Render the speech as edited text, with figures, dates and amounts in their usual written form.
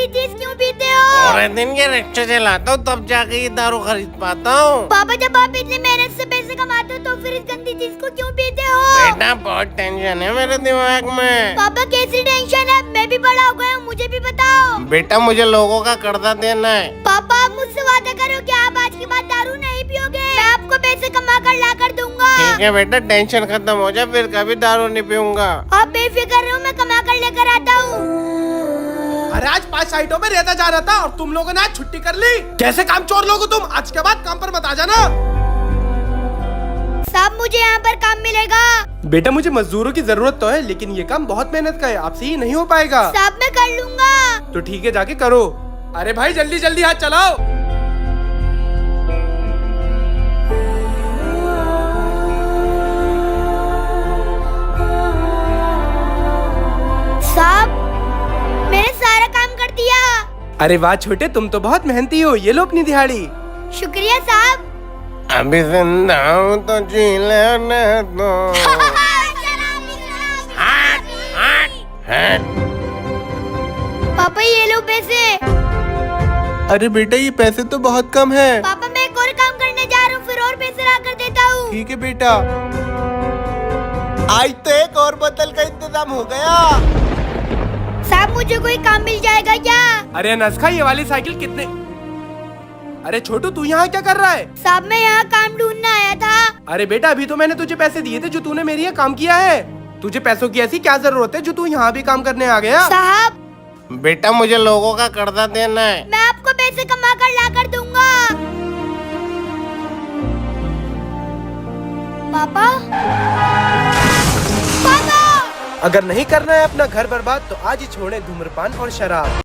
गंदी चीज क्यों पीते हो? पूरे दिन ये रिक्शा चलाता हूँ तब जाके ये दारू खरीद पाता हूँ। पापा जब आप इतनी मेहनत से पैसे कमाते हो तो फिर इस गंदी चीज को क्यों पीते हो? बेटा बहुत टेंशन है मेरे दिमाग में। पापा कैसी टेंशन है? मैं भी बड़ा हो गया हूँ, मुझे भी बताओ। बेटा मुझे लोगों का कर्जा देना है। पापा आप मुझसे वादा करो कि आप आज के बाद दारू नहीं पियोगे। मैं आपको पैसे कमा कर ला कर दूंगा। ठीक है बेटा, टेंशन खत्म हो जाए फिर कभी दारू नहीं पीऊंगा। आप बेफिक्र रहो, मैं कमा कर लेकर आता हूँ। अरे आज 5 साइटों में रहता जा रहा था और तुम लोगों ने आज छुट्टी कर ली। कैसे काम चोर लोग हो तुम? आज के बाद काम पर मत आ जाना। साहब मुझे यहाँ पर काम मिलेगा। बेटा मुझे मजदूरों की जरूरत तो है, लेकिन ये काम बहुत मेहनत का है, आपसे ही नहीं हो पाएगा। साहब मैं कर लूंगा। तो ठीक है, जाके करो। अरे भाई जल्दी जल्दी हाथ चलाओ। साहब मैंने सारा काम कर दिया। अरे वाह छोटे, तुम तो बहुत मेहनती हो। ये लो अपनी दिहाड़ी। शुक्रिया साहब। अभी जिंदा हूँ तो जी लेने दो। पापा ये लो पैसे। अरे बेटा ये पैसे तो बहुत कम है। पापा मैं एक और काम करने जा रहा हूँ, फिर और पैसे ला कर देता हूँ। ठीक है बेटा। आज तो एक और बोतल का इंतजाम हो गया। साहब मुझे कोई काम मिल जाएगा क्या? अरे नस्खा, ये वाली साइकिल कितने? अरे छोटू तू यहाँ क्या कर रहा है? साहब मैं यहाँ काम ढूंढने आया था। अरे बेटा अभी तो मैंने तुझे पैसे दिए थे जो तूने मेरे यहाँ काम किया है। तुझे पैसों की ऐसी क्या जरूरत है जो तू यहाँ भी काम करने आ गया? साहब बेटा मुझे लोगों का कर्जा देना है। मैं आपको पैसे कमा कर ला कर दूंगा। पापा पापा अगर नहीं करना है अपना घर बर्बाद तो आज ही छोड़े धूम्रपान और शराब।